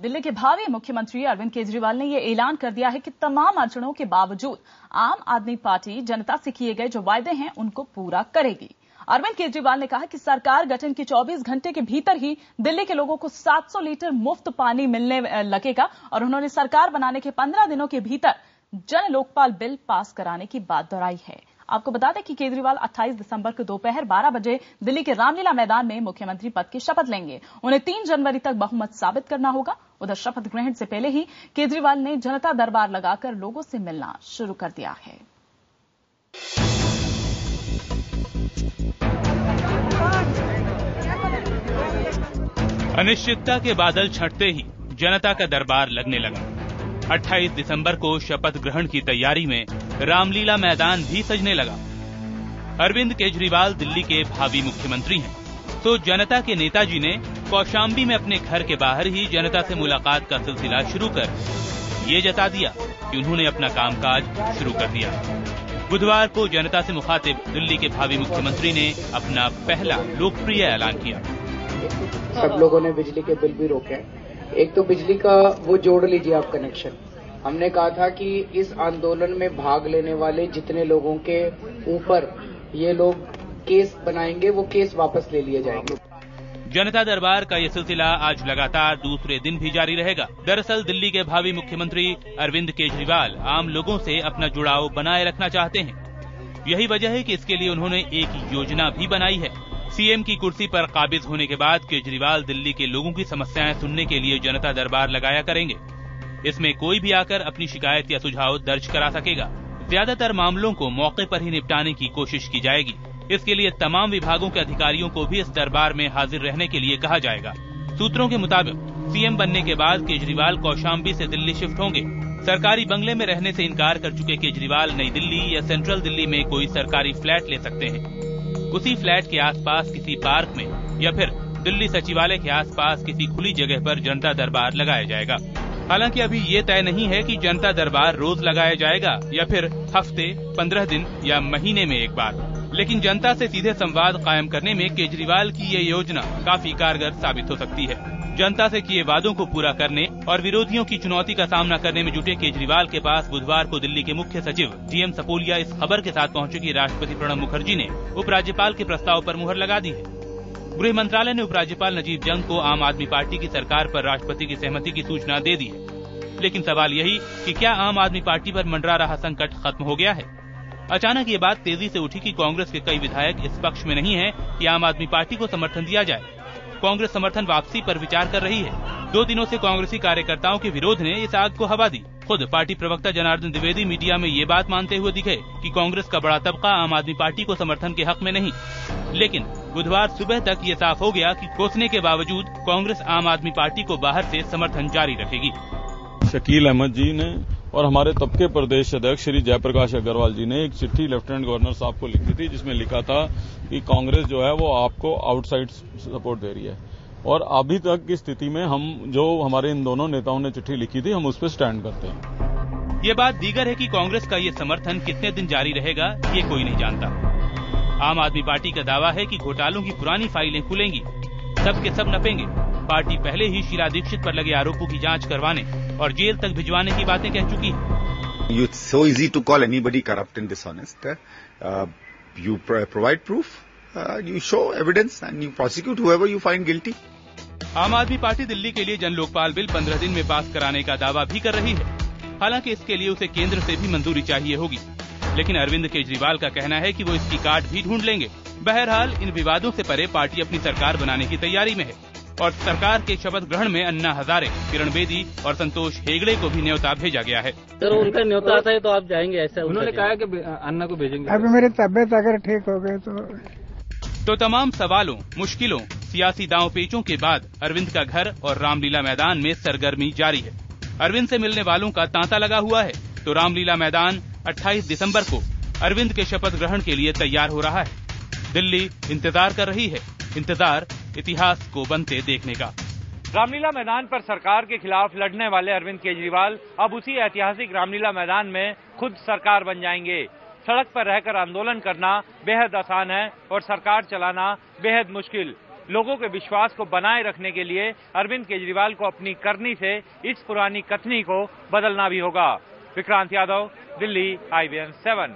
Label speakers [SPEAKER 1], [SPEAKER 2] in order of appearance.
[SPEAKER 1] दिल्ली के भावी मुख्यमंत्री अरविंद केजरीवाल ने ये ऐलान कर दिया है कि तमाम अड़चनों के बावजूद आम आदमी पार्टी जनता से किए गए जो वायदे हैं उनको पूरा करेगी। अरविंद केजरीवाल ने कहा कि सरकार गठन के 24 घंटे के भीतर ही दिल्ली के लोगों को 700 लीटर मुफ्त पानी मिलने लगेगा और उन्होंने सरकार बनाने के 15 दिनों के भीतर जन लोकपाल बिल पास कराने की बात दोहराई है। आपको बता दें कि केजरीवाल 28 दिसंबर को दोपहर 12 बजे दिल्ली के रामलीला मैदान में मुख्यमंत्री पद की शपथ लेंगे। उन्हें 3 जनवरी तक बहुमत साबित करना होगा। उधर शपथ ग्रहण से पहले ही केजरीवाल ने जनता दरबार लगाकर लोगों से मिलना शुरू कर दिया है।
[SPEAKER 2] अनिश्चितता के बादल छंटते ही जनता का दरबार लगने लगा। 28 दिसंबर को शपथ ग्रहण की तैयारी में रामलीला मैदान भी सजने लगा। अरविंद केजरीवाल दिल्ली के भावी मुख्यमंत्री हैं, तो जनता के नेताजी ने कौशाम्बी में अपने घर के बाहर ही जनता से मुलाकात का सिलसिला शुरू कर ये जता दिया कि उन्होंने अपना कामकाज शुरू कर दिया। बुधवार को जनता से मुखातिब दिल्ली के भावी मुख्यमंत्री ने अपना पहला लोकप्रिय ऐलान किया।
[SPEAKER 3] सब लोगों ने बिजली के बिल भी रोके। एक तो बिजली का वो जोड़ लीजिए आप कनेक्शन। हमने कहा था कि इस आंदोलन में भाग लेने वाले जितने लोगों के ऊपर ये लोग केस बनाएंगे वो केस वापस ले लिए जाएंगे।
[SPEAKER 2] जनता दरबार का ये सिलसिला आज लगातार दूसरे दिन भी जारी रहेगा। दरअसल दिल्ली के भावी मुख्यमंत्री अरविंद केजरीवाल आम लोगों से अपना जुड़ाव बनाए रखना चाहते हैं। यही वजह है कि इसके लिए उन्होंने एक योजना भी बनाई है। सीएम की कुर्सी पर काबिज होने के बाद केजरीवाल दिल्ली के लोगों की समस्याएं सुनने के लिए जनता दरबार लगाया करेंगे। इसमें कोई भी आकर अपनी शिकायत या सुझाव दर्ज करा सकेगा। ज्यादातर मामलों को मौके पर ही निपटाने की कोशिश की जाएगी। इसके लिए तमाम विभागों के अधिकारियों को भी इस दरबार में हाजिर रहने के लिए कहा जाएगा। सूत्रों के मुताबिक सीएम बनने के बाद केजरीवाल कौशाम्बी से दिल्ली शिफ्ट होंगे। सरकारी बंगले में रहने से इनकार कर चुके केजरीवाल नई दिल्ली या सेंट्रल दिल्ली में कोई सरकारी फ्लैट ले सकते हैं। उसी फ्लैट के आसपास किसी पार्क में या फिर दिल्ली सचिवालय के आसपास किसी खुली जगह पर जनता दरबार लगाया जाएगा। हालांकि अभी ये तय नहीं है कि जनता दरबार रोज लगाया जाएगा या फिर हफ्ते, 15 दिन या महीने में एक बार। लेकिन जनता से सीधे संवाद कायम करने में केजरीवाल की ये योजना काफी कारगर साबित हो सकती है। जनता से किए वादों को पूरा करने और विरोधियों की चुनौती का सामना करने में जुटे केजरीवाल के पास बुधवार को दिल्ली के मुख्य सचिव जीएम सपोलिया इस खबर के साथ पहुंचे कि राष्ट्रपति प्रणब मुखर्जी ने उपराज्यपाल के प्रस्ताव पर मुहर लगा दी है। गृह मंत्रालय ने उपराज्यपाल नजीब जंग को आम आदमी पार्टी की सरकार पर राष्ट्रपति की सहमति की सूचना दे दी है। लेकिन सवाल यही कि क्या आम आदमी पार्टी पर मंडरा रहा संकट खत्म हो गया है? अचानक ये बात तेजी से उठी कि कांग्रेस के कई विधायक इस पक्ष में नहीं है कि आम आदमी पार्टी को समर्थन दिया जाए। कांग्रेस समर्थन वापसी पर विचार कर रही है। 2 दिनों से कांग्रेसी कार्यकर्ताओं के विरोध ने इस आग को हवा दी। खुद पार्टी प्रवक्ता जनार्दन द्विवेदी मीडिया में ये बात मानते हुए दिखे कि कांग्रेस का बड़ा तबका आम आदमी पार्टी को समर्थन के हक में नहीं। लेकिन बुधवार सुबह तक ये साफ हो गया कि कोसने के बावजूद कांग्रेस आम आदमी पार्टी को बाहर से समर्थन जारी रखेगी।
[SPEAKER 4] शकील अहमद जी ने और हमारे तबके प्रदेश अध्यक्ष श्री जयप्रकाश अग्रवाल जी ने एक चिट्ठी लेफ्टिनेंट गवर्नर साहब को लिखी थी, जिसमें लिखा था कि कांग्रेस जो है वो आपको आउटसाइड सपोर्ट दे रही है। और अभी तक की स्थिति में हम जो हमारे इन दोनों नेताओं ने चिट्ठी लिखी थी, हम उस पर स्टैंड करते हैं।
[SPEAKER 2] ये बात दीगर है कि कांग्रेस का ये समर्थन कितने दिन जारी रहेगा ये कोई नहीं जानता। आम आदमी पार्टी का दावा है कि घोटालों की पुरानी फाइलें खुलेंगी, सब के सब नपेंगे। पार्टी पहले ही शीला दीक्षित पर लगे आरोपों की जांच करवाने और जेल तक भिजवाने की बातें कह चुकी है।
[SPEAKER 5] It's so easy to call anybody corrupt and dishonest. You provide proof, you show evidence, and you prosecute whoever you find guilty.
[SPEAKER 2] आम आदमी पार्टी दिल्ली के लिए जन लोकपाल बिल 15 दिन में पास कराने का दावा भी कर रही है। हालांकि इसके लिए उसे केंद्र से भी मंजूरी चाहिए होगी। लेकिन अरविंद केजरीवाल का कहना है कि वो इसकी काट भी ढूंढ लेंगे। बहरहाल इन विवादों से परे पार्टी अपनी सरकार बनाने की तैयारी में है और सरकार के शपथ ग्रहण में अन्ना हजारे, किरण बेदी और संतोष हेगड़े को भी न्योता भेजा गया है।
[SPEAKER 6] सर, उनका न्योता आता है तो आप जाएंगे? ऐसा
[SPEAKER 7] उन्होंने कहा कि अन्ना को भेजेंगे।
[SPEAKER 8] अभी मेरी तबियत अगर ठीक हो गई
[SPEAKER 2] तो तमाम सवालों, मुश्किलों, सियासी दांव पेचों के बाद अरविंद का घर और रामलीला मैदान में सरगर्मी जारी है। अरविंद से मिलने वालों का तांता लगा हुआ है तो रामलीला मैदान 28 दिसंबर को अरविंद के शपथ ग्रहण के लिए तैयार हो रहा है। दिल्ली इंतजार कर रही है, इंतजार इतिहास को बनते देखने का।
[SPEAKER 9] रामलीला मैदान पर सरकार के खिलाफ लड़ने वाले अरविंद केजरीवाल अब उसी ऐतिहासिक रामलीला मैदान में खुद सरकार बन जाएंगे। सड़क पर रहकर आंदोलन करना बेहद आसान है और सरकार चलाना बेहद मुश्किल। लोगों के विश्वास को बनाए रखने के लिए अरविंद केजरीवाल को अपनी करनी से इस पुरानी कथनी को बदलना भी होगा। विक्रांत यादव, दिल्ली, IBN 7।